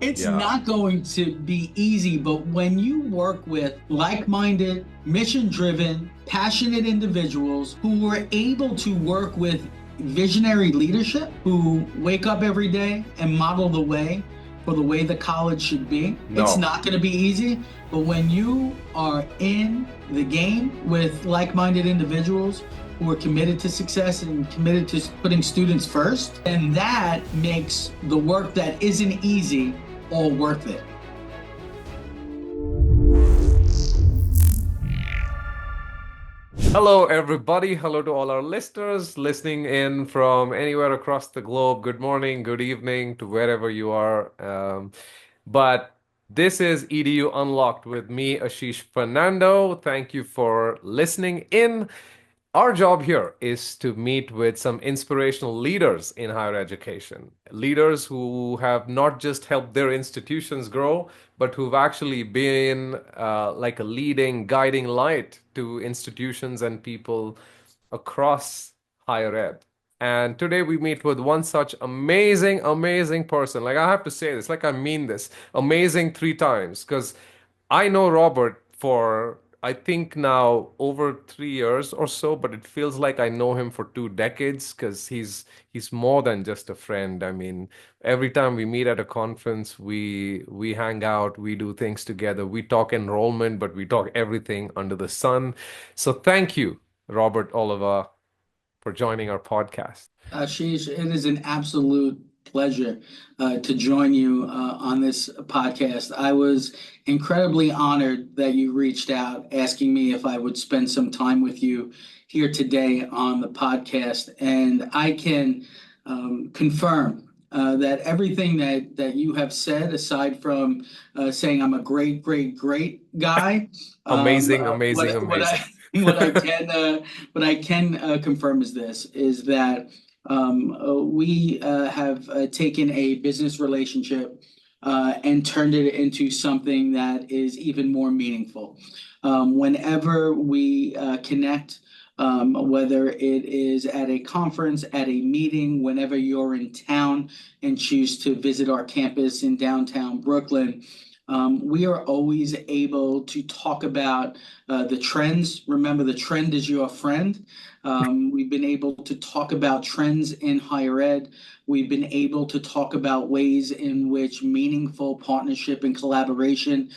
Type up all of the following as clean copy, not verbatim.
It's Yeah. not going to be easy, but when you work with like minded, mission driven, passionate individuals who are able to work with visionary leadership, who wake up every day and model the way for the way the college should be, it's No. not going to be easy. But when you are in the game with like minded individuals who are committed to success and committed to putting students first, and that makes the work that isn't easy all worth it. Hello, everybody. Hello to all our listeners listening in from anywhere across the globe. Good morning, good evening to wherever you are. But this is Edu Unlocked with me, Ashish Fernando. Thank you for listening in. Our job here is to meet with some inspirational leaders in higher education, leaders who have not just helped their institutions grow, but who've actually been like a leading, guiding light to institutions and people across higher ed. And today we meet with one such amazing, amazing person. Like I have to say this, like I mean this, amazing three times, because I know Robert for I think now over 3 years or so, but it feels like I know him for 2 decades because he's more than just a friend. I mean, every time we meet at a conference, we hang out, we do things together, we talk enrollment, but we talk everything under the sun. So thank you, Robert Oliva, for joining our podcast. Ashish, it is an absolute pleasure to join you on this podcast. I was incredibly honored that you reached out asking me if I would spend some time with you here today on the podcast. And I can confirm that everything that you have said, aside from saying I'm a great, great, great guy, Amazing, amazing, what amazing. I what I can confirm is this: is that we have taken a business relationship and turned it into something that is even more meaningful. Whenever we connect, whether it is at a conference, at a meeting, whenever you're in town and choose to visit our campus in downtown Brooklyn, we are always able to talk about the trends. Remember, the trend is your friend. We've been able to talk about trends in higher ed. We've been able to talk about ways in which meaningful partnership and collaboration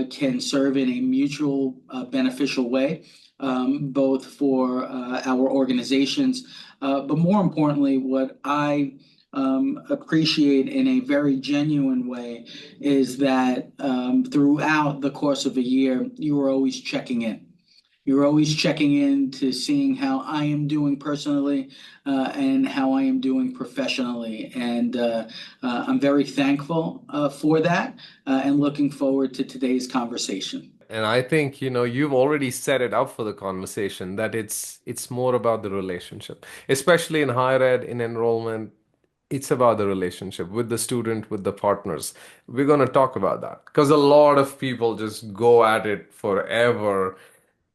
can serve in a mutual beneficial way, both for our organizations. But more importantly, what I appreciate in a very genuine way is that throughout the course of a year, you are always checking in. You're always checking in to seeing how I am doing personally and how I am doing professionally. And I'm very thankful for that and looking forward to today's conversation. And I think, you've already set it up for the conversation that it's more about the relationship, especially in higher ed, in enrollment. It's about the relationship with the student, with the partners. We're going to talk about that because a lot of people just go at it forever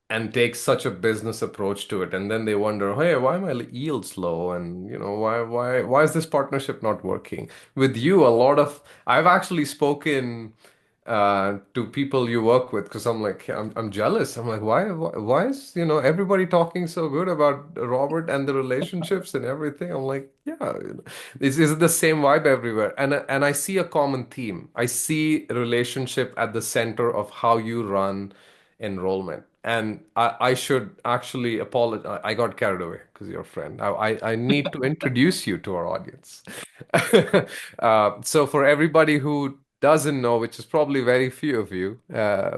and take such a business approach to it, and then they wonder, hey, why are my yields low, and why is this partnership not working? With you, a lot of I've actually spoken to people you work with because I'm jealous. I'm like, why is everybody talking so good about Robert and the relationships and everything? I'm like, yeah, is it the same vibe everywhere? And I see a common theme. I see relationship at the center of how you run enrollment. And I should actually apologize. I got carried away because you're a friend. I need to introduce you to our audience. So for everybody who doesn't know, which is probably very few of you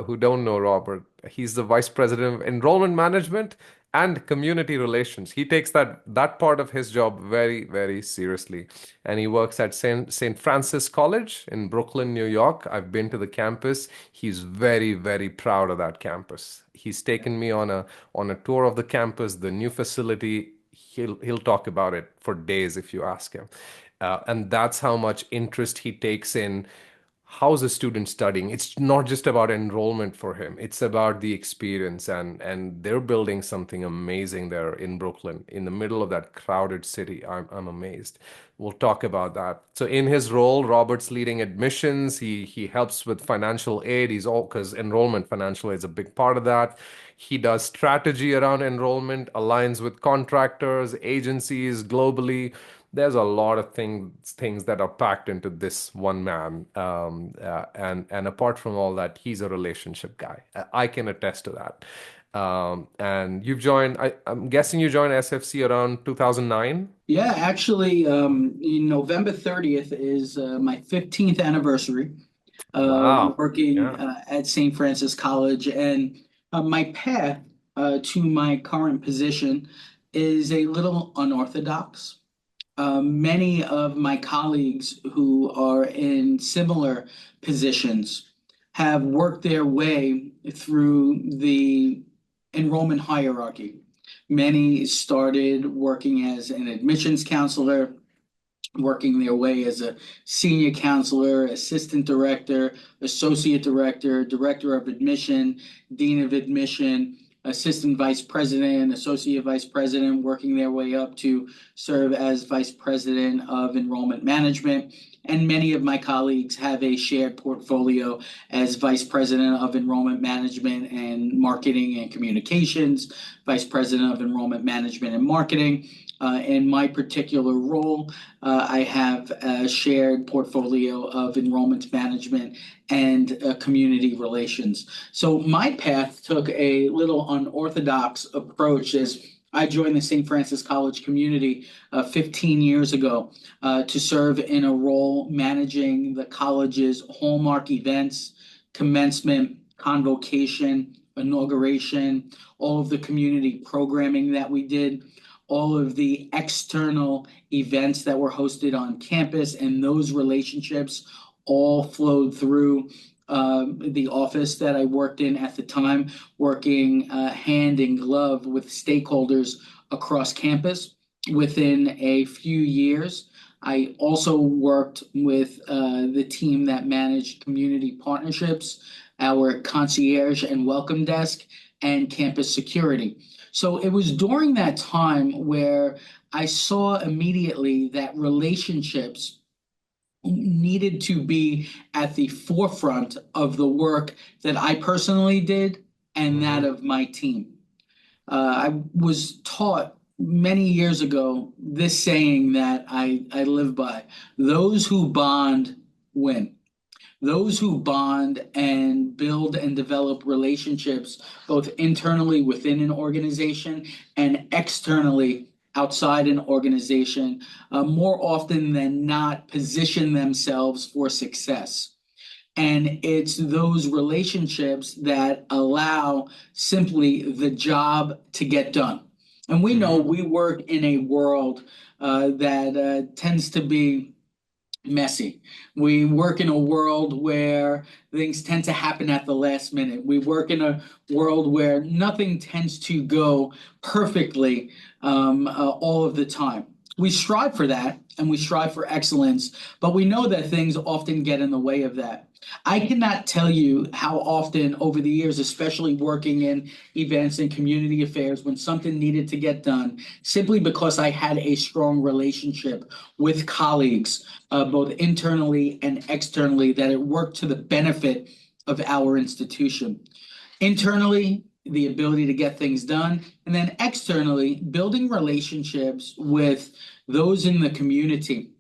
who don't know Robert, he's the Vice President of Enrollment Management and Community Relations. He takes that part of his job very, very seriously. And he works at St. Francis College in Brooklyn, New York. I've been to the campus. He's very, very proud of that campus. He's taken me on a tour of the campus, the new facility. He'll talk about it for days if you ask him. And that's how much interest he takes in how's a student studying. It's not just about enrollment for him. It's about the experience, and they're building something amazing there in Brooklyn, in the middle of that crowded city. I'm amazed. We'll talk about that. So in his role, Robert's leading admissions. He helps with financial aid. He's all because enrollment financial aid is a big part of that. He does strategy around enrollment, aligns with contractors, agencies globally. There's a lot of things that are packed into this one man. And apart from all that, he's a relationship guy. I can attest to that. And you've joined, I'm guessing you joined SFC around 2009? Yeah, actually, in November 30th is my 15th anniversary Wow. working Yeah. at St. Francis College. And my path to my current position is a little unorthodox. Many of my colleagues who are in similar positions have worked their way through the enrollment hierarchy. Many started working as an admissions counselor, working their way as a senior counselor, assistant director, associate director, director of admission, dean of admission, assistant vice president, associate vice president, working their way up to serve as vice president of enrollment management. And many of my colleagues have a shared portfolio as vice president of enrollment management and marketing and communications, vice president of enrollment management and marketing. In my particular role, I have a shared portfolio of enrollment management and community relations. So my path took a little unorthodox approach as I joined the St. Francis College community 15 years ago to serve in a role managing the college's hallmark events, commencement, convocation, inauguration, all of the community programming that we did, all of the external events that were hosted on campus, and those relationships all flowed through the office that I worked in at the time, working hand in glove with stakeholders across campus. Within a few years, I also worked with the team that managed community partnerships, our concierge and welcome desk, and campus security. So it was during that time where I saw immediately that relationships needed to be at the forefront of the work that I personally did and that Hmm. of my team. I was taught many years ago this saying that I live by: those who bond win. Those who bond and build and develop relationships, both internally within an organization and externally outside an organization, more often than not position themselves for success. And it's those relationships that allow simply the job to get done. And we know Hmm. we work in a world that tends to be messy. We work in a world where things tend to happen at the last minute. We work in a world where nothing tends to go perfectly all of the time. We strive for that and we strive for excellence, but we know that things often get in the way of that. I cannot tell you how often over the years, especially working in events and community affairs, when something needed to get done, simply because I had a strong relationship with colleagues, both internally and externally, that it worked to the benefit of our institution. Internally, the ability to get things done, and then externally, building relationships with those in the community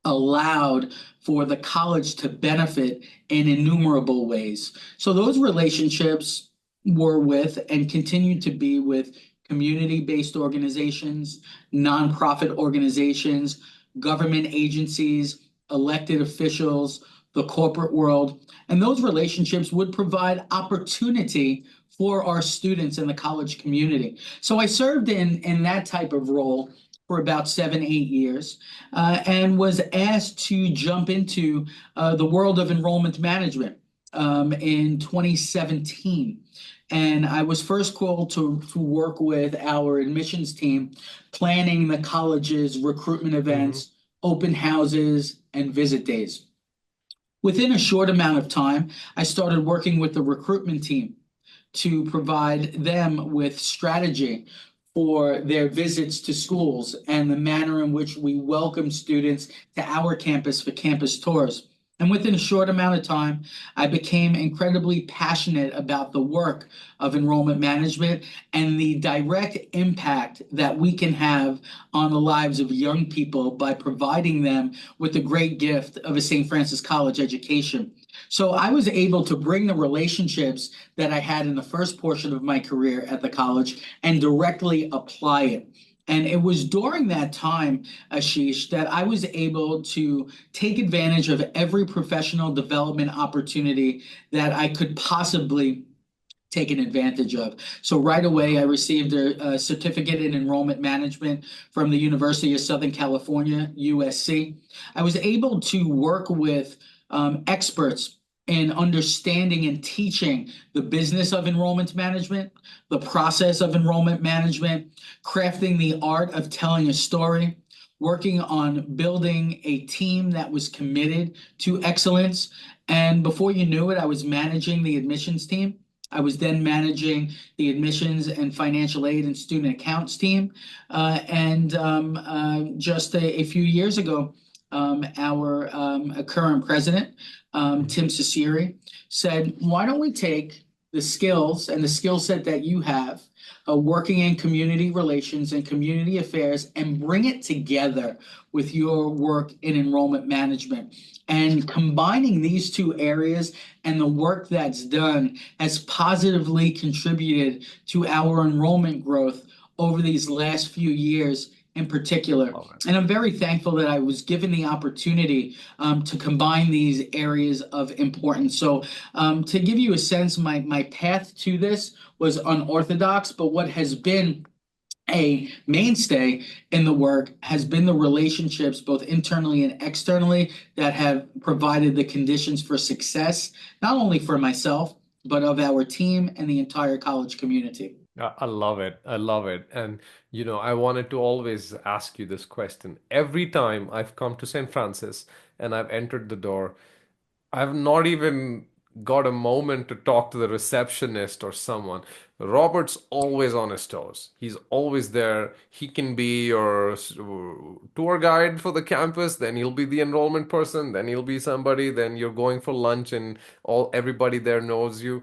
allowed for the college to benefit in innumerable ways. So those relationships were with and continue to be with community-based organizations, nonprofit organizations, government agencies, elected officials, the corporate world. And those relationships would provide opportunity for our students in the college community. So I served in that type of role for about 7, 8 years, and was asked to jump into the world of enrollment management in 2017. And I was first called to work with our admissions team, planning the college's recruitment Hmm. events, open houses, and visit days. Within a short amount of time, I started working with the recruitment team to provide them with strategy for their visits to schools and the manner in which we welcome students to our campus for campus tours. And within a short amount of time, I became incredibly passionate about the work of enrollment management and the direct impact that we can have on the lives of young people by providing them with the great gift of a St. Francis College education. So I was able to bring the relationships that I had in the first portion of my career at the college and directly apply it. And it was during that time, Ashish, that I was able to take advantage of every professional development opportunity that I could possibly taken advantage of. So right away, I received a certificate in enrollment management from the University of Southern California, USC. I was able to work with experts in understanding and teaching the business of enrollment management, the process of enrollment management, crafting the art of telling a story, working on building a team that was committed to excellence. And before you knew it, I was managing the admissions team. I was then managing the admissions and financial aid and student accounts team. Just a few years ago, our current president, Tim Ciceri, said, why don't we take the skills and the skill set that you have working in community relations and community affairs and bring it together with your work in enrollment management. And combining these two areas and the work that's done has positively contributed to our enrollment growth over these last few years in particular. And I'm very thankful that I was given the opportunity to combine these areas of importance. So to give you a sense, my path to this was unorthodox, but what has been a mainstay in the work has been the relationships, both internally and externally, that have provided the conditions for success, not only for myself, but of our team and the entire college community. I love it. I love it. And, I wanted to always ask you this question. Every time I've come to St. Francis and I've entered the door, I've not even got a moment to talk to the receptionist or someone. Robert's always on his toes. He's always there. He can be your tour guide for the campus, then he'll be the enrollment person, then he'll be somebody, then you're going for lunch and everybody there knows you.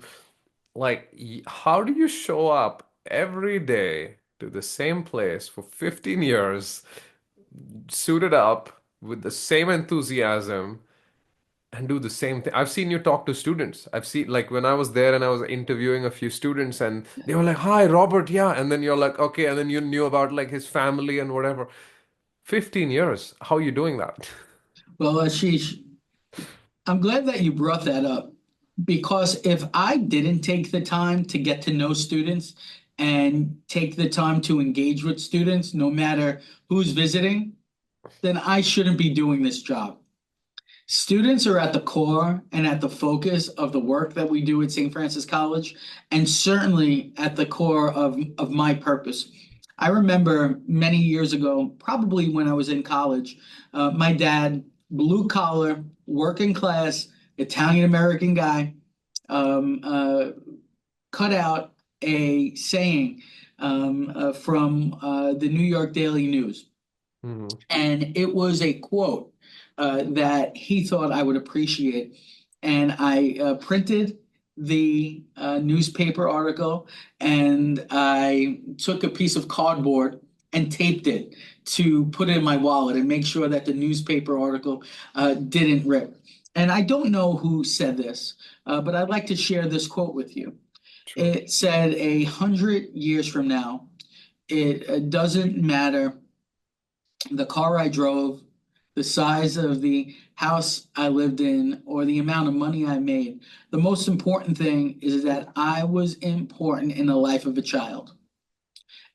Like, how do you show up every day to the same place for 15 years, suited up with the same enthusiasm? And do the same thing. I've seen you talk to students. I've seen, like, when I was there and I was interviewing a few students and they were like, "Hi, Robert, yeah." And then you're like, "Okay." And then you knew about like his family and whatever. 15 years. How are you doing that? Well, Ashish, I'm glad that you brought that up because if I didn't take the time to get to know students and take the time to engage with students, no matter who's visiting, then I shouldn't be doing this job. Students are at the core and at the focus of the work that we do at St. Francis College, and certainly at the core of my purpose. I remember many years ago, probably when I was in college, my dad, blue collar, working class, Italian American guy, um, uh, cut out a saying from the New York Daily News. Hmm. And it was a quote that he thought I would appreciate. And I printed the newspaper article and I took a piece of cardboard and taped it to put it in my wallet and make sure that the newspaper article didn't rip. And I don't know who said this, but I'd like to share this quote with you. Sure. It said, 100 years from now, it doesn't matter the car I drove, the size of the house I lived in, or the amount of money I made. The most important thing is that I was important in the life of a child.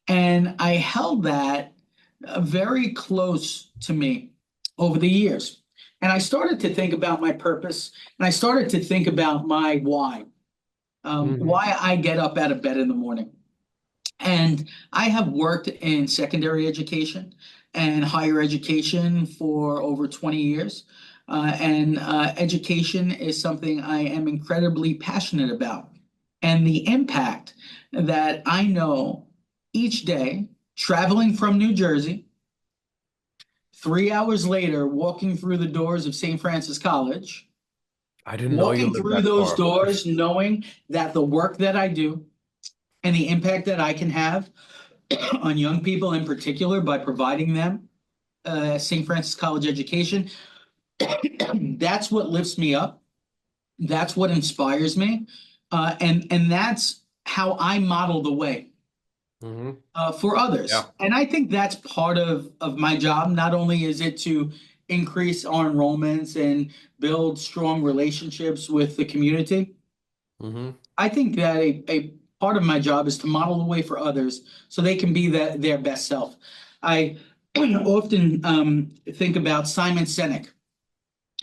And I held that very close to me over the years. And I started to think about my purpose and I started to think about my Hmm. why I get up out of bed in the morning. And I have worked in secondary education and higher education for over 20 years. Education is something I am incredibly passionate about. And the impact that I know each day, traveling from New Jersey, 3 hours later, walking through the doors of St. Francis College, I didn't know you walking lived through that those far. doors, knowing that the work that I do and the impact that I can have on young people in particular by providing them St. Francis College education, that's what lifts me up. That's what inspires me. And that's how I model the way Hmm. for others. Yeah. And I think that's part of my job. Not only is it to increase our enrollments and build strong relationships with the community, Hmm. I think that a part of my job is to model the way for others so they can be their best self. I often think about Simon Sinek,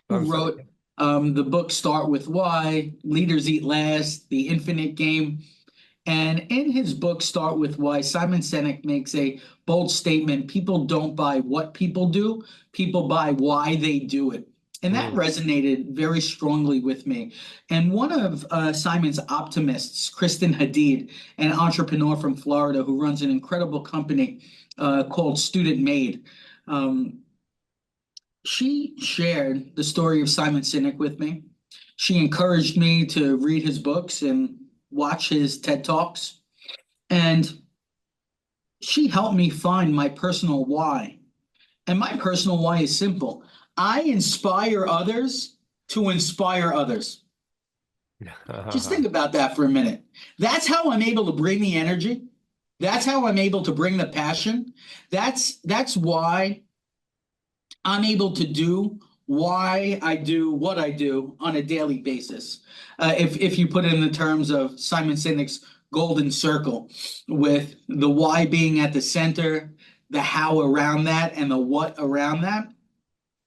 I'm who sorry. wrote the book Start With Why, Leaders Eat Last, The Infinite Game. And in his book, Start With Why, Simon Sinek makes a bold statement. People don't buy what people do, people buy why they do it. And that Mm. resonated very strongly with me. And one of Simon's optimists, Kristen Hadid, an entrepreneur from Florida who runs an incredible company called Student Made, um, she shared the story of Simon Sinek with me. She encouraged me to read his books and watch his TED Talks. And she helped me find my personal why. And my personal why is simple. I inspire others to inspire others. Just think about that for a minute. That's how I'm able to bring the energy. That's how I'm able to bring the passion. That's why I'm able to do why I do what I do on a daily basis. If you put it in the terms of Simon Sinek's golden circle, with the why being at the center, the how around that, and the what around that.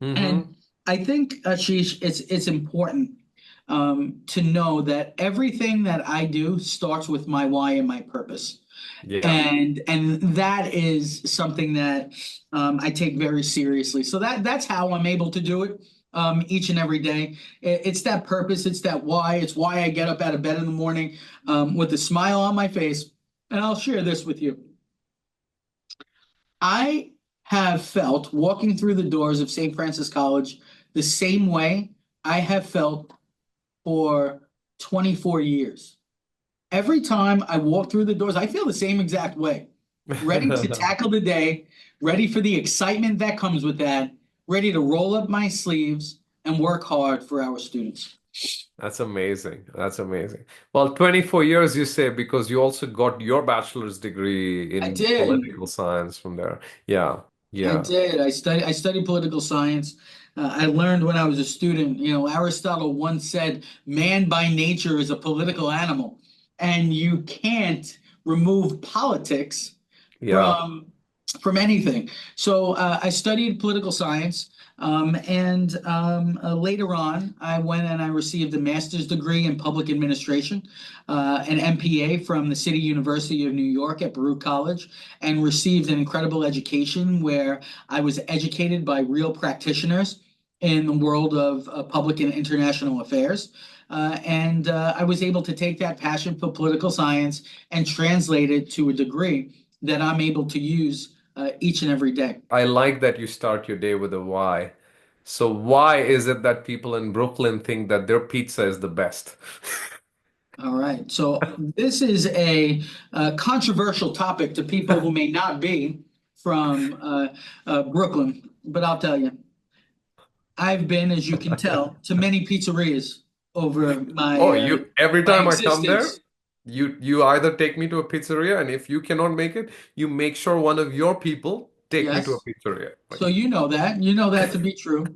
Hmm. And I think, Ashish, it's important to know that everything that I do starts with my why and my purpose. Yeah. And that is something that I take very seriously. So that's how I'm able to do it each and every day. It's that purpose, it's that why. It's why I get up out of bed in the morning with a smile on my face. And I'll share this with you. I have felt walking through the doors of St. Francis College the same way I have felt for 24 years. Every time I walk through the doors, I feel the same exact way. Ready to tackle the day, ready for the excitement that comes with that, ready to roll up my sleeves and work hard for our students. That's amazing. That's amazing. Well, 24 years you say because you also got your bachelor's degree I in did. political science from there. Yeah. I Yeah. did. I studied political science. I learned when I was a student, Aristotle once said, man by nature is a political animal, and you can't remove politics Yeah. from from anything. So I studied political science, and later on, I went and I received a master's degree in public administration, an MPA from the City University of New York at Baruch College, and received an incredible education where I was educated by real practitioners in the world of public and international affairs. And I was able to take that passion for political science and translate it to a degree that I'm able to use each and every day. I like that you start your day with a why. So why is it that people in Brooklyn think that their pizza is the best? All right. So this is a controversial topic to people who may not be from Brooklyn, but I'll tell you, I've been, as you can tell, to many pizzerias over Oh, my you every my time I come there, existence. you either take me to a pizzeria, and if you cannot make it, you make sure one of your people take me to a Yes. pizzeria. So you know that to be true.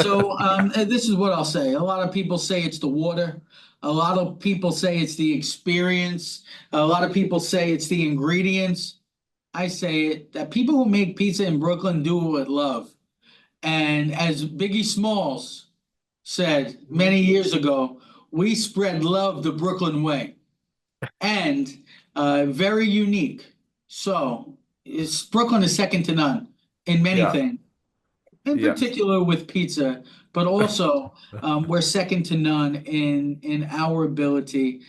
So this is what I'll say. A lot of people say it's the water. A lot of people say it's the experience. A lot of people say it's the ingredients. I say it that people who make pizza in Brooklyn do it with love. And as Biggie Smalls said Mhm. many years ago, we spread love the Brooklyn way. And very unique. So Brooklyn is second to none in many Yeah, things, in yeah. particular with pizza, but also we're second to none in our ability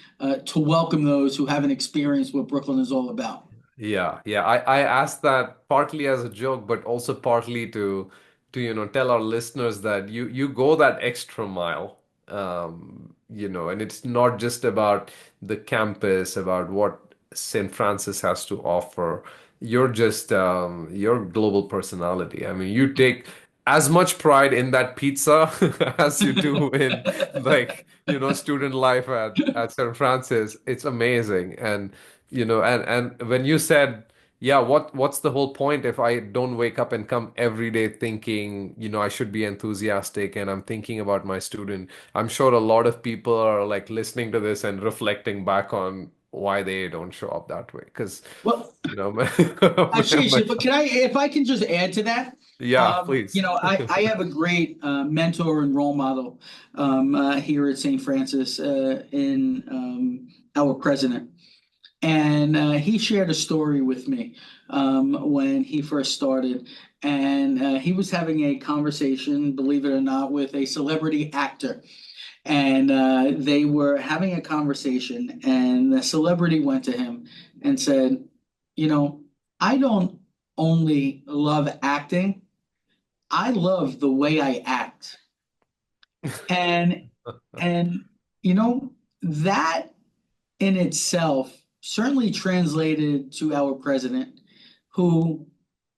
to welcome those who haven't experienced what Brooklyn is all about. Yeah, yeah. I asked that partly as a joke, but also partly to tell our listeners that you go that extra mile. And it's not just about the campus, about what St. Francis has to offer. You're just your global personality. I mean, you take as much pride in that pizza as you do in student life at St. Francis. It's amazing. And when you said, yeah, what's the whole point if I don't wake up and come every day thinking, I should be enthusiastic and I'm thinking about my student. I'm sure a lot of people are like listening to this and reflecting back on why they don't show up that way. Because, Well, you know, Ashish, if I can just add to that, yeah, please. I have a great mentor and role model here at St. Francis in our president. And he shared a story with me when he first started. And he was having a conversation, believe it or not, with a celebrity actor. And they were having a conversation, and the celebrity went to him and said, You know, I don't only love acting, I love the way I act. And, and, you know, that in itself certainly translated to our president, who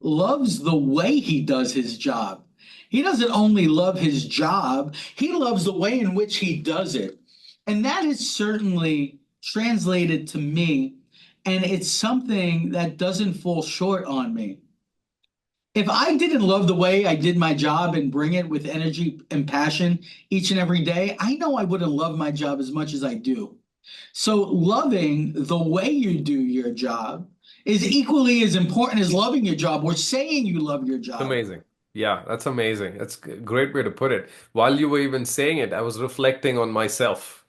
loves the way he does his job. He doesn't only love his job, he loves the way in which he does it. And that is certainly translated to me. And it's something that doesn't fall short on me. If I didn't love the way I did my job and bring it with energy and passion each and every day, I know I wouldn't love my job as much as I do. So loving the way you do your job is equally as important as loving your job or saying you love your job. Amazing. Yeah, that's amazing. That's a great way to put it. While you were even saying it, I was reflecting on myself.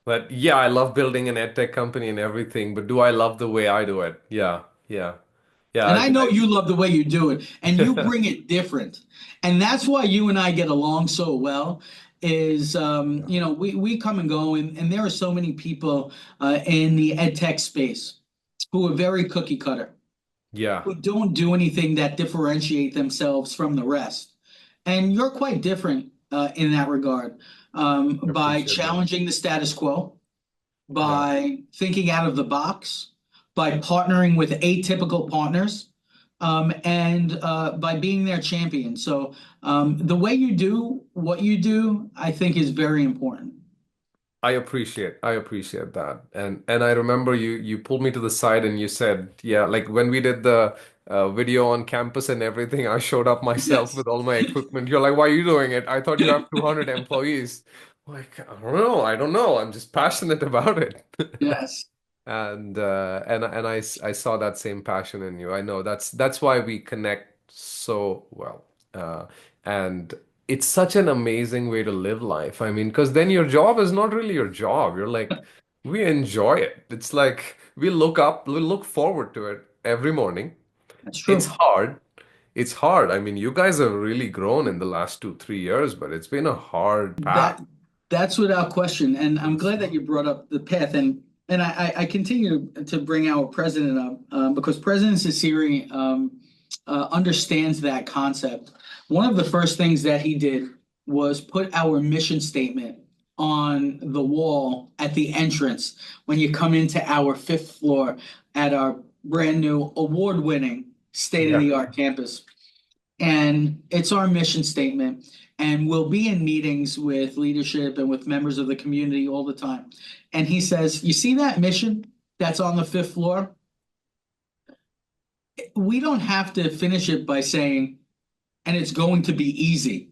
But yeah, I love building an ed tech company and everything, but do I love the way I do it? Yeah, yeah, yeah. And I know you love the way you do it and you bring it different. And that's why you and I get along so well is, we come and go and there are so many people in the ed tech space who are very cookie cutter, Yeah, who don't do anything that differentiate themselves from the rest. And you're quite different in that regard I by appreciate that. challenging the status quo, Yeah. by thinking out of the box, by partnering with atypical partners, and by being their champion. So the way you do what you do, I think, is very important. I appreciate that. And I remember you pulled me to the side and you said, yeah, like when we did the video on campus and everything, I showed up myself Yes. with all my equipment. You're like, why are you doing it? I thought you have 200 employees. Like, I don't know. I'm just passionate about it. Yes. And I saw that same passion in you. I know that's why we connect so well. And it's such an amazing way to live life. I mean, because then your job is not really your job. You're like, we enjoy it. It's like we look forward to it every morning. That's It's true. hard. It's hard. I mean, you guys have really grown in the last 2, 3 years, but it's been a hard path. That that's without question, and I'm glad that you brought up the path, and I continue to bring our president up because President Sisiri understands that concept. One of the first things that he did was put our mission statement on the wall at the entrance when you come into our fifth floor at our brand new award-winning Yeah. state-of-the-art campus. And it's our mission statement. And we'll be in meetings with leadership and with members of the community all the time. And he says, You see that mission that's on the fifth floor? We don't have to finish it by saying, and it's going to be easy,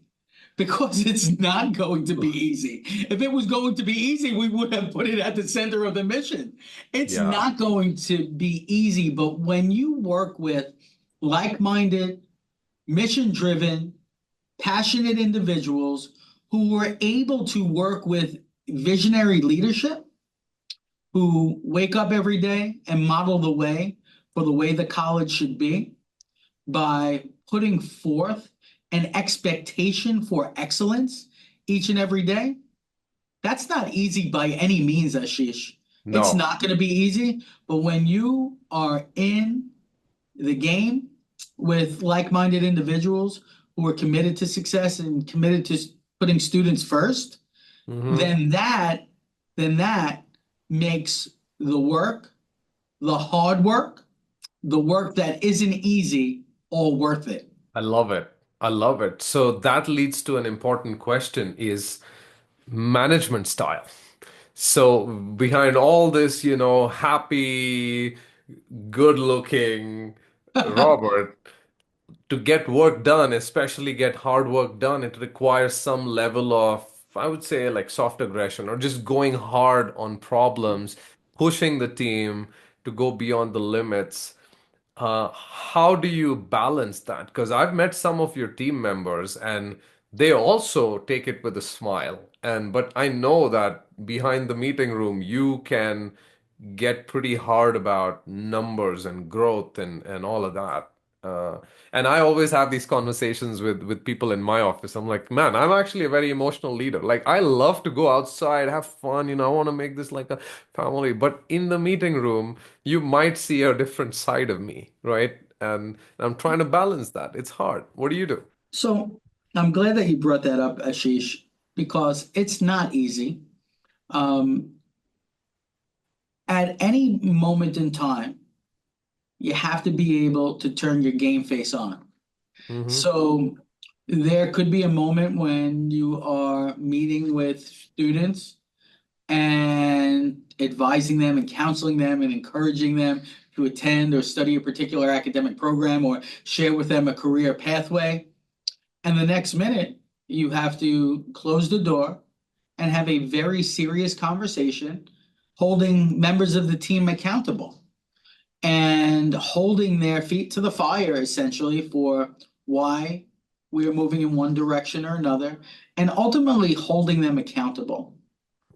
because it's not going to be easy. If it was going to be easy, we would have put it at the center of the mission. It's Yeah. not going to be easy, but when you work with like-minded, mission-driven, passionate individuals who were able to work with visionary leadership, who wake up every day and model the way for the way the college should be by putting forth an expectation for excellence each and every day. That's not easy by any means, Ashish. It's No, not going to be easy, but when you are in the game with like-minded individuals who are committed to success and committed to putting students first, hmm then that then that makes the work, the hard work, the work that isn't easy, all worth it. I love it. I love it. So that leads to an important question is management style. So behind all this, happy, good-looking Robert, to get work done, especially get hard work done, it requires some level of, I would say, like soft aggression or just going hard on problems, pushing the team to go beyond the limits. How do you balance that? Because I've met some of your team members and they also take it with a smile. But I know that behind the meeting room, you can get pretty hard about numbers and growth and all of that. Uh, and I always have these conversations with people in my office. I'm like, man, I'm actually a very emotional leader. Like, I love to go outside, have fun. I want to make this like a family. But in the meeting room, you might see a different side of me, right? And I'm trying to balance that. It's hard. What do you do? So I'm glad that you brought that up, Ashish, because it's not easy. Um, at any moment in time, you have to be able to turn your game face on. Mm-hmm. So there could be a moment when you are meeting with students and advising them and counseling them and encouraging them to attend or study a particular academic program or share with them a career pathway. And the next minute, you have to close the door and have a very serious conversation, holding members of the team accountable and holding their feet to the fire essentially for why we are moving in one direction or another, and ultimately holding them accountable.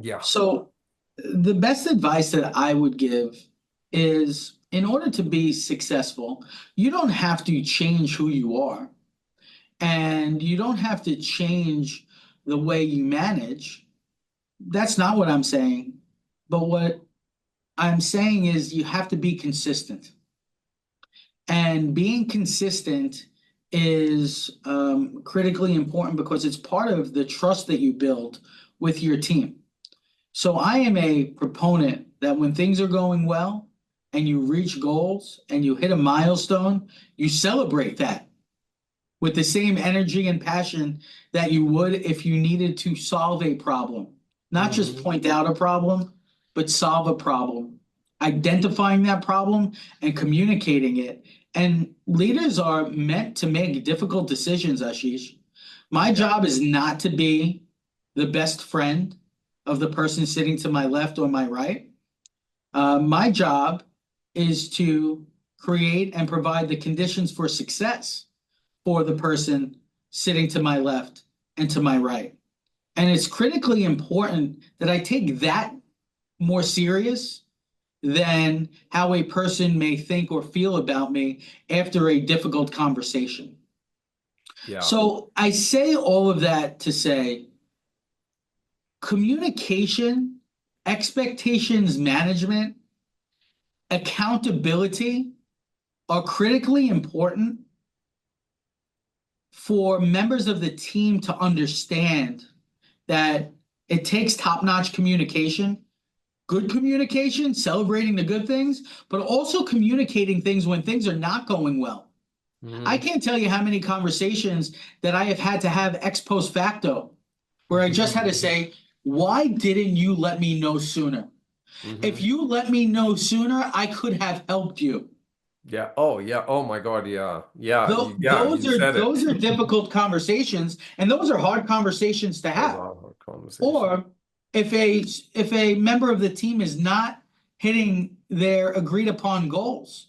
Yeah. So, the best advice that I would give is in order to be successful, you don't have to change who you are and you don't have to change the way you manage. That's not what I'm saying. But what I'm saying is you have to be consistent. And being consistent is critically important because it's part of the trust that you build with your team. So I am a proponent that when things are going well and you reach goals and you hit a milestone, you celebrate that with the same energy and passion that you would if you needed to solve a problem. Not just Mm-hmm. point out a problem, but solve a problem. Identifying that problem and communicating it. And leaders are meant to make difficult decisions, Ashish. My Yeah. job is not to be the best friend of the person sitting to my left or my right. My job is to create and provide the conditions for success for the person sitting to my left and to my right. And it's critically important that I take that more serious than how a person may think or feel about me after a difficult conversation. Yeah. So I say all of that to say communication, expectations management, accountability are critically important for members of the team to understand that it takes top-notch communication, good communication, celebrating the good things, but also communicating things when things are not going well. I Mm-hmm. can't tell you how many conversations that I have had to have ex post facto where I just had to say, why didn't you let me know sooner? If Mm-hmm. you let me know sooner, I could have helped you. Yeah. Oh, yeah. Oh my God. Yeah. Yeah. Yeah. Those You are said it. those are difficult conversations, and those are hard conversations to Those have. are hard conversations. Or if a member of the team is not hitting their agreed upon goals,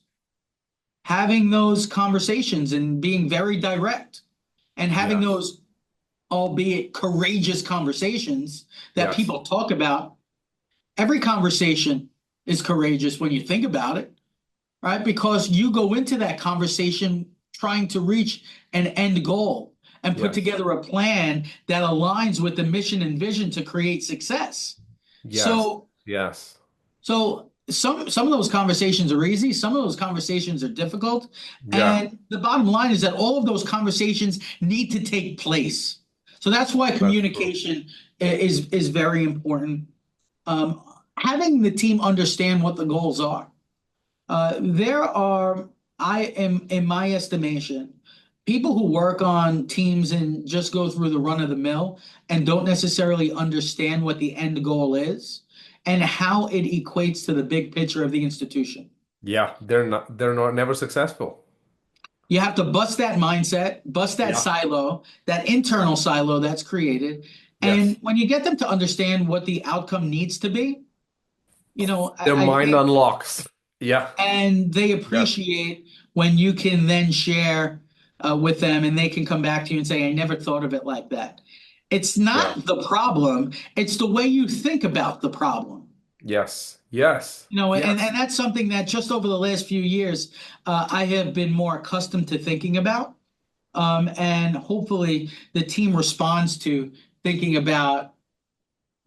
having those conversations and being very direct and having Yes. those albeit courageous conversations that Yes. people talk about. Every conversation is courageous when you think about it, right? Because you go into that conversation trying to reach an end goal and put Yes. together a plan that aligns with the mission and vision to create success. Yes. So, Yes. So some of those conversations are easy, some of those conversations are difficult, Yeah, and the bottom line is that all of those conversations need to take place. So that's why that's true. communication is very important. Having the team understand what the goals are. There are, I am, in my estimation, people who work on teams and just go through the run of the mill and don't necessarily understand what the end goal is and how it equates to the big picture of the institution. Yeah, they're not never successful. You have to bust that mindset, bust that Yeah. silo, that internal silo that's created. Yes. And when you get them to understand what the outcome needs to be, Their I mind think, unlocks. Yeah. and they Yes. appreciate when you can then share with them and they can come back to you and say, I never thought of it like that. It's Yeah. not the problem, it's the way you think about the problem. Yes. Yes. And Yes. that's something that just over the last few years, I have been more accustomed to thinking about. And hopefully the team responds to thinking about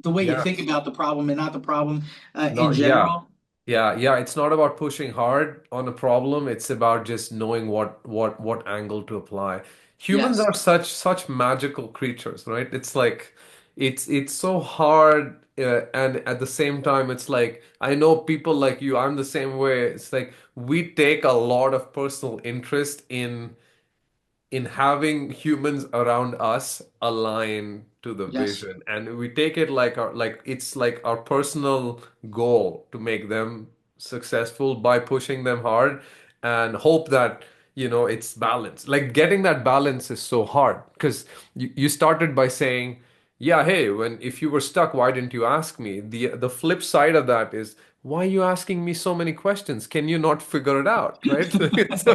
the way you think Yes. about the problem and not the problem in No, yeah. general. Yeah, yeah. It's not about pushing hard on a problem. It's about just knowing what angle to apply. Humans Yes. are such magical creatures, right? It's like it's so hard, and at the same time, it's like I know people like you. I'm the same way. It's like we take a lot of personal interest in having humans around us align to the Yes. vision, and we take it like our like it's like our personal goal to make them successful by pushing them hard and hope that it's balanced. Like getting that balance is so hard because you started by saying, yeah, hey, when if you were stuck, why didn't you ask me? The flip side of that is, why are you asking me so many questions? Can you not figure it out, right? So,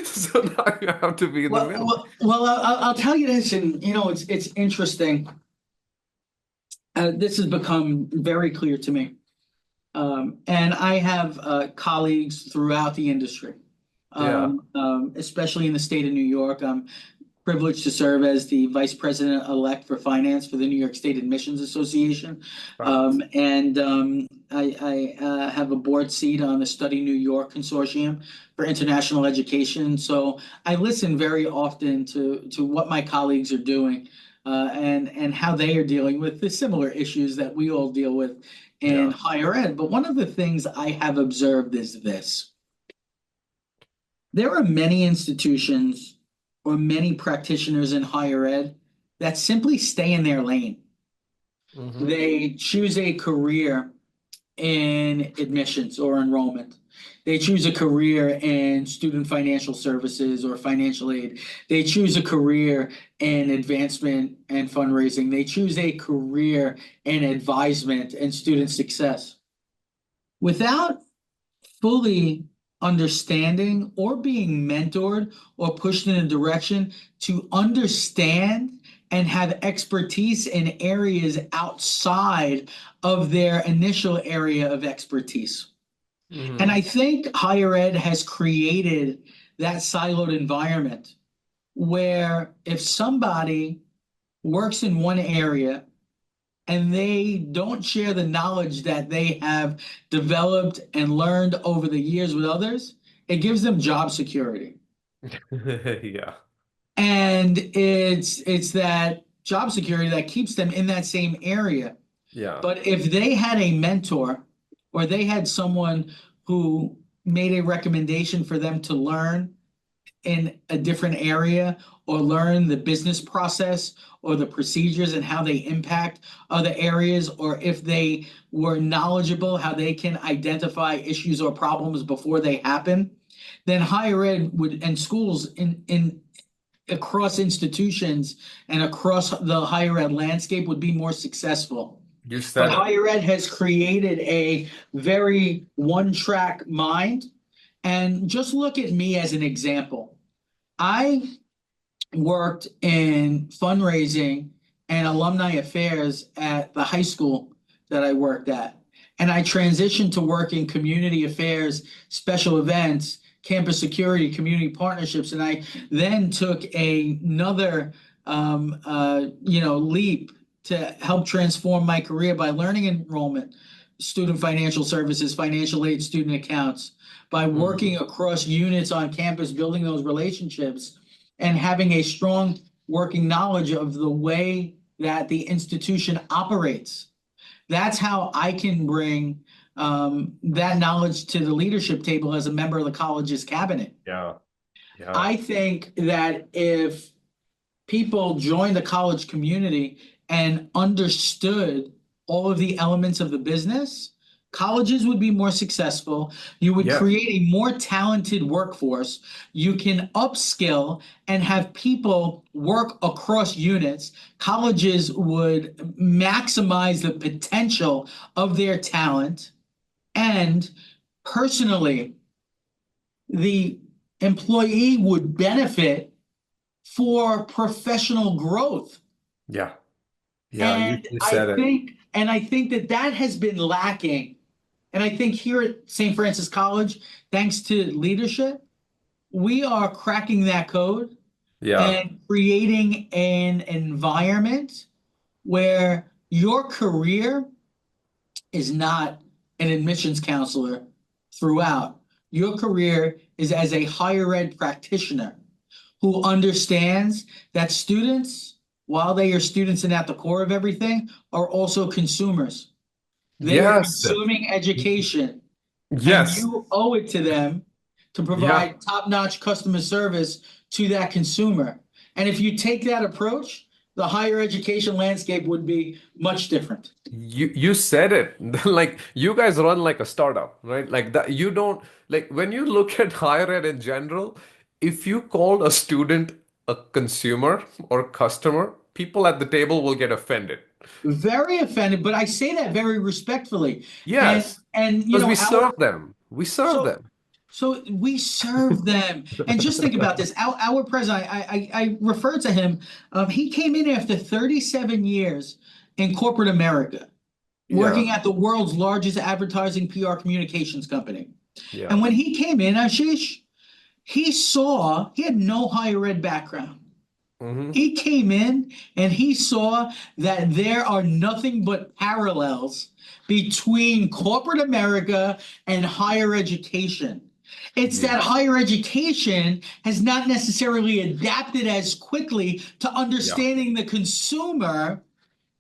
so now you have to be in the middle. I'll tell you this, and it's interesting. This has become very clear to me, and I have colleagues throughout the industry, Yeah. especially in the state of New York. I'm privileged to serve as the vice president-elect for finance for the New York State Admissions Association, Right. and I have a board seat on the Study New York Consortium for International Education. So I listen very often to what my colleagues are doing, and how they are dealing with the similar issues that we all deal with in Yeah. higher ed. But one of the things I have observed is this. There are many institutions or many practitioners in higher ed that simply stay in their lane. Hmm. They choose a career in admissions or enrollment. They choose a career in student financial services or financial aid. They choose a career in advancement and fundraising. They choose a career in advisement and student success. Without fully understanding or being mentored or pushed in a direction to understand and have expertise in areas outside of their initial area of expertise. And Hmm. I think higher ed has created that siloed environment where if somebody works in one area and they don't share the knowledge that they have developed and learned over the years with others, it gives them job security. Yeah. And it's that job security that keeps them in that same area. Yeah. But if they had a mentor or they had someone who made a recommendation for them to learn in a different area or learn the business process or the procedures and how they impact other areas, or if they were knowledgeable how they can identify issues or problems before they happen, then higher ed would and schools in across institutions and across the higher ed landscape would be more successful. You But said it. higher ed has created a very one-track mind. And just look at me as an example. I worked in fundraising and alumni affairs at the high school that I worked at. And I transitioned to work in community affairs, special events, campus security, community partnerships. And I then took another leap to help transform my career by learning enrollment, student financial services, financial aid, student accounts, by working across units on campus, building those relationships, and having a strong working knowledge of the way that the institution operates. That's how I can bring that knowledge to the leadership table as a member of the college's cabinet. Yeah. Yeah. I think that if people joined the college community and understood all of the elements of the business, colleges would be more successful. You would Yeah. create a more talented workforce. You can upskill and have people work across units. Colleges would maximize the potential of their talent. And personally, the employee would benefit for professional growth. Yeah. Yeah. You, And you I said it. think, and I think that that has been lacking. And I think here at St. Francis College, thanks to leadership, we are cracking that code Yeah. and creating an environment where your career is not an admissions counselor throughout. Your career is as a higher ed practitioner who understands that students, while they are students and at the core of everything, are also consumers. They are Yes. consuming education, and Yes. you owe it to them to Yeah. provide top-notch customer service to that consumer. And if you take that approach, the higher education landscape would be much different. You said it. Like you guys run like a startup, right? Like that you don't like when you look at higher ed in general, if you call a student a consumer or customer, people at the table will get offended. Very offended, but I say that very respectfully. And Yes, and you because know, we our serve them. We serve so them. so we serve them. And just think about this. Our president, I refer to him. He came in after 37 years in corporate America, Yeah. working at the world's largest advertising PR communications company. Yeah. And when he came in, Ashish, he had no higher ed background. Hmm. He came in and he saw that there are nothing but parallels between corporate America and higher education. It's Yeah. that higher education has not necessarily adapted as quickly to Yeah. understanding the consumer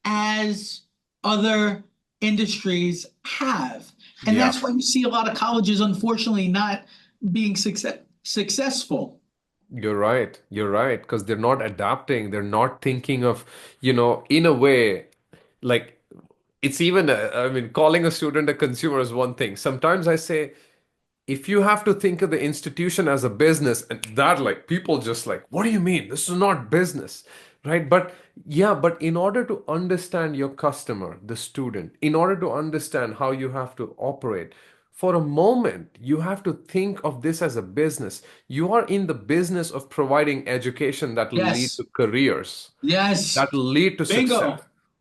as other industries have. And Yeah. that's why you see a lot of colleges, unfortunately, not being successful. You're right. You're right. Because they're not adapting. They're not thinking of, in a way, like it's even, I mean, calling a student a consumer is one thing. Sometimes I say, if you have to think of the institution as a business, and that, like, people just like, what do you mean? This is not business, right? But yeah, but in order to understand your customer, the student, in order to understand how you have to operate, for a moment, you have to think of this as a business. You are in the business of providing education that will lead Yes. to careers, Yes. that will lead to success. Bingo.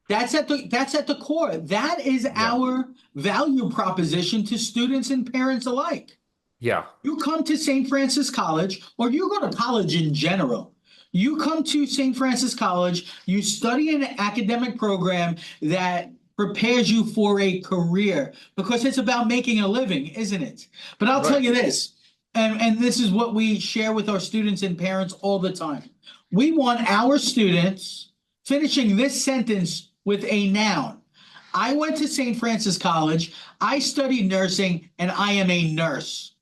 That's at the core. That is Yeah. our value proposition to students and parents alike. Yeah. You come to St. Francis College, or you go to college in general. You come to St. Francis College, you study an academic program that prepares you for a career because it's about making a living, isn't it? But I'll tell Right. you this, and this is what we share with our students and parents all the time. We want our students finishing this sentence with a noun. I went to St. Francis College, I studied nursing, and I am a nurse.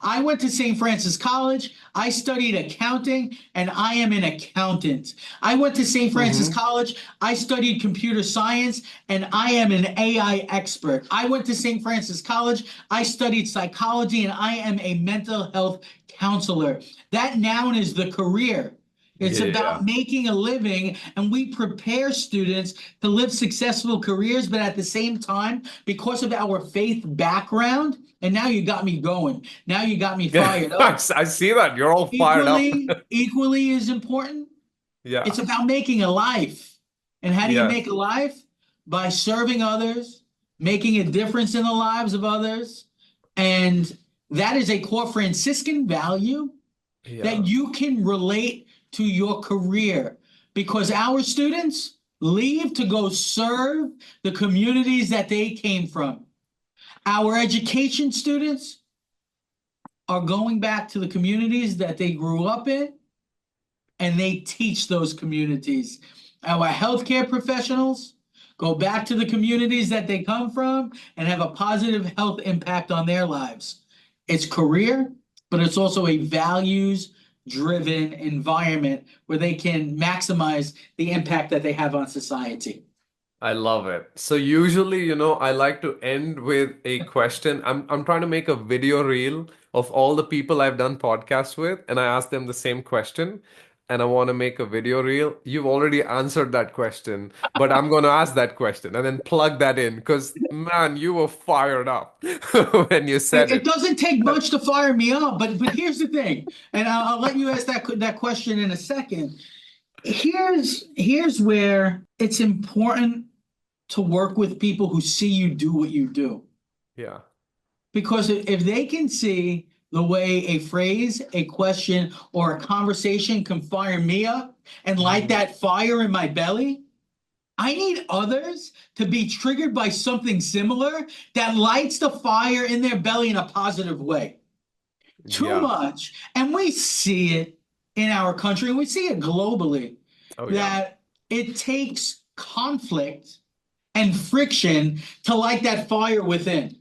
I went to St. Francis College. I studied accounting and I am an accountant. I went to St. Francis Hmm. College. I studied computer science and I am an AI expert. I went to St. Francis College. I studied psychology and I am a mental health counselor. That noun is the career. It's Yeah. about making a living, and we prepare students to live successful careers, but at the same time, because of our faith background, and now you got me going. Now you got me Yeah. fired I up. I see that. You're all fired up. Equally is important. Yeah. It's about making a life. And how do you make Yes. a life? By serving others, making a difference in the lives of others. And that is a core Franciscan value that Yeah. you can relate to your career because our students leave to go serve the communities that they came from. Our education students are going back to the communities that they grew up in, and they teach those communities. Our healthcare professionals go back to the communities that they come from and have a positive health impact on their lives. It's career, but it's also a values driven environment where they can maximize the impact that they have on society. I love it. So usually, I like to end with a question. I'm trying to make a video reel of all the people I've done podcasts with, and I ask them the same question, and I want to make a video reel. You've already answered that question, but I'm going to ask that question and then plug that in because, man, you were fired up when you said It it. doesn't take much to fire me up, but here's the thing, and I'll let you ask that question in a second. Here's where it's important to work with people who see you do what you do. Yeah. Because if they can see the way a phrase, a question, or a conversation can fire me up and light Mhm. that fire in my belly, I need others to be triggered by something similar that lights the fire in their belly in a positive way. Too Yeah. much, and we see it in our country, and we see it globally, Oh, yeah. that it takes conflict and friction to light that fire within.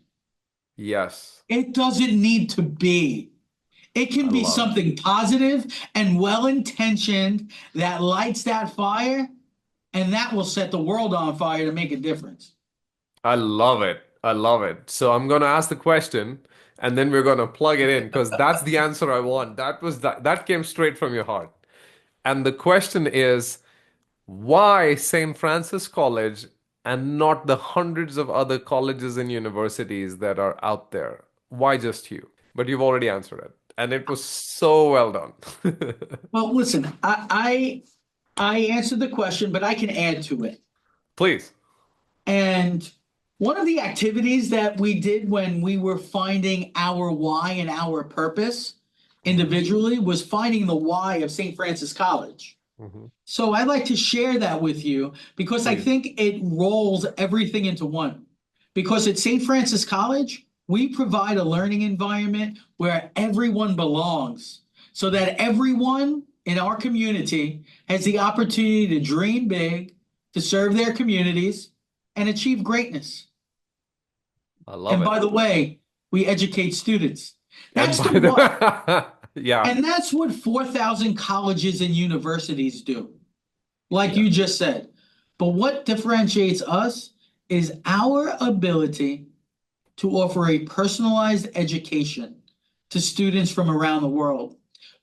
Yes. It doesn't need to be. It I can be love it. something positive and well intentioned that lights that fire, and that will set the world on fire to make a difference. I love it. I love it. So I'm going to ask the question and then we're going to plug it in because that's the answer I want. That came straight from your heart. And the question is why St. Francis College and not the hundreds of other colleges and universities that are out there? Why just you? But you've already answered it. And it was so well done. Well, listen, I answered the question, but I can add to it. Please. And one of the activities that we did when we were finding our why and our purpose Mhm, individually was finding the why of St. Francis College. mhm. So I'd like to share that with you because I Please. think it rolls everything into one. Because at St. Francis College, we provide a learning environment where everyone belongs so that everyone in our community has the opportunity to dream big, to serve their communities, and achieve greatness. I love And it. by the way, we educate students. And That's the by what. the yeah. And that's what 4,000 colleges and universities do, like Yeah. you just said. But what differentiates us is our ability to offer a personalized education to students from around the world.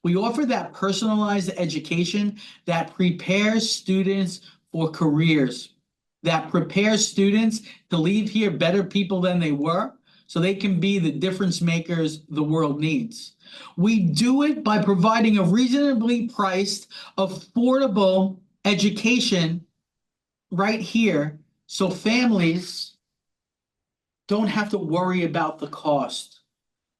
We offer that personalized education that prepares students for careers, that prepares students to leave here better people than they were, so they can be the difference makers the world needs. We do it by providing a reasonably priced, affordable education right here so families don't have to worry about the cost.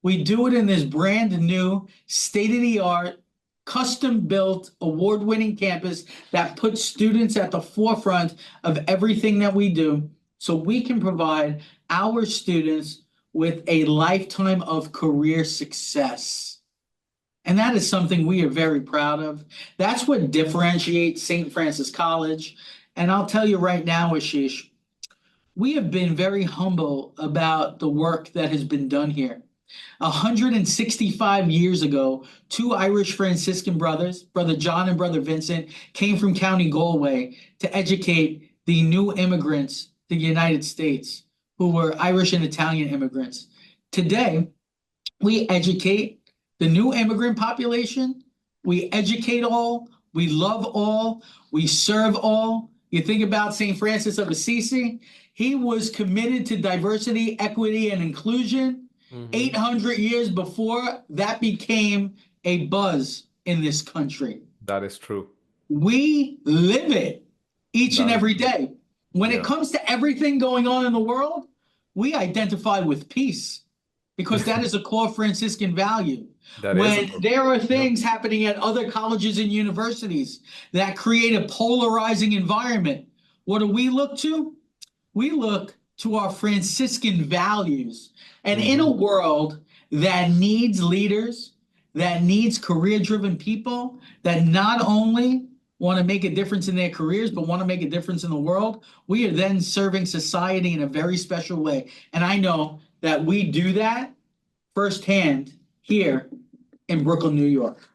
We do it in this brand new, state of the art, custom built, award winning campus that puts students at the forefront of everything that we do so we can provide our students with a lifetime of career success. And that is something we are very proud of. That's what differentiates St. Francis College. And I'll tell you right now, Ashish, we have been very humble about the work that has been done here. 165 years ago, two Irish Franciscan brothers, Brother John and Brother Vincent, came from County Galway to educate the new immigrants to the United States, who were Irish and Italian immigrants. Today, we educate the new immigrant population. We educate all. We love all. We serve all. You think about St. Francis of Assisi, he was committed to diversity, equity, and inclusion Hmm. 800 years before that became a buzz in this country. That is true. We live it each and That is every true. day. When it Yeah. comes to everything going on in the world, we identify with peace because that is a core Franciscan value. That is a When good. there are Yep. things happening at other colleges and universities that create a polarizing environment, What do we look to? We look to our Franciscan values. And in a Hmm. world that needs leaders, that needs career-driven people, that not only want to make a difference in their careers, but want to make a difference in the world, we are then serving society in a very special way. And I know that we do that firsthand here in Brooklyn, New York.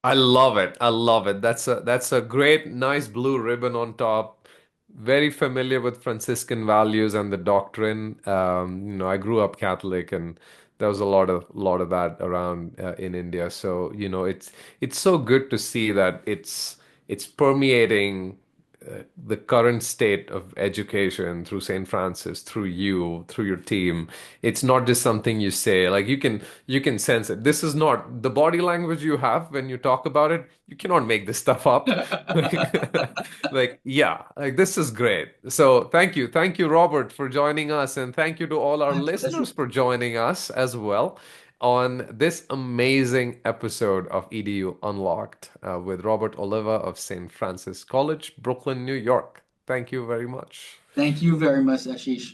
I love it. I love it. That's a great, nice blue ribbon on top. Very familiar with Franciscan values and the doctrine. I grew up Catholic, and there was a lot of that around in India. So, it's so good to see that it's permeating the current state of education through St. Francis, through you, through your team. It's not just something you say. Like you can sense it. This is not the body language you have when you talk about it. You cannot make this stuff up. Like, yeah, like this is great. So thank you, Robert, for joining us, and thank you to all our My pleasure. listeners for joining us as well on this amazing episode of EDU Unlocked with Robert Oliva of St. Francis College, Brooklyn, New York. Thank you very much. Thank you very much, Ashish.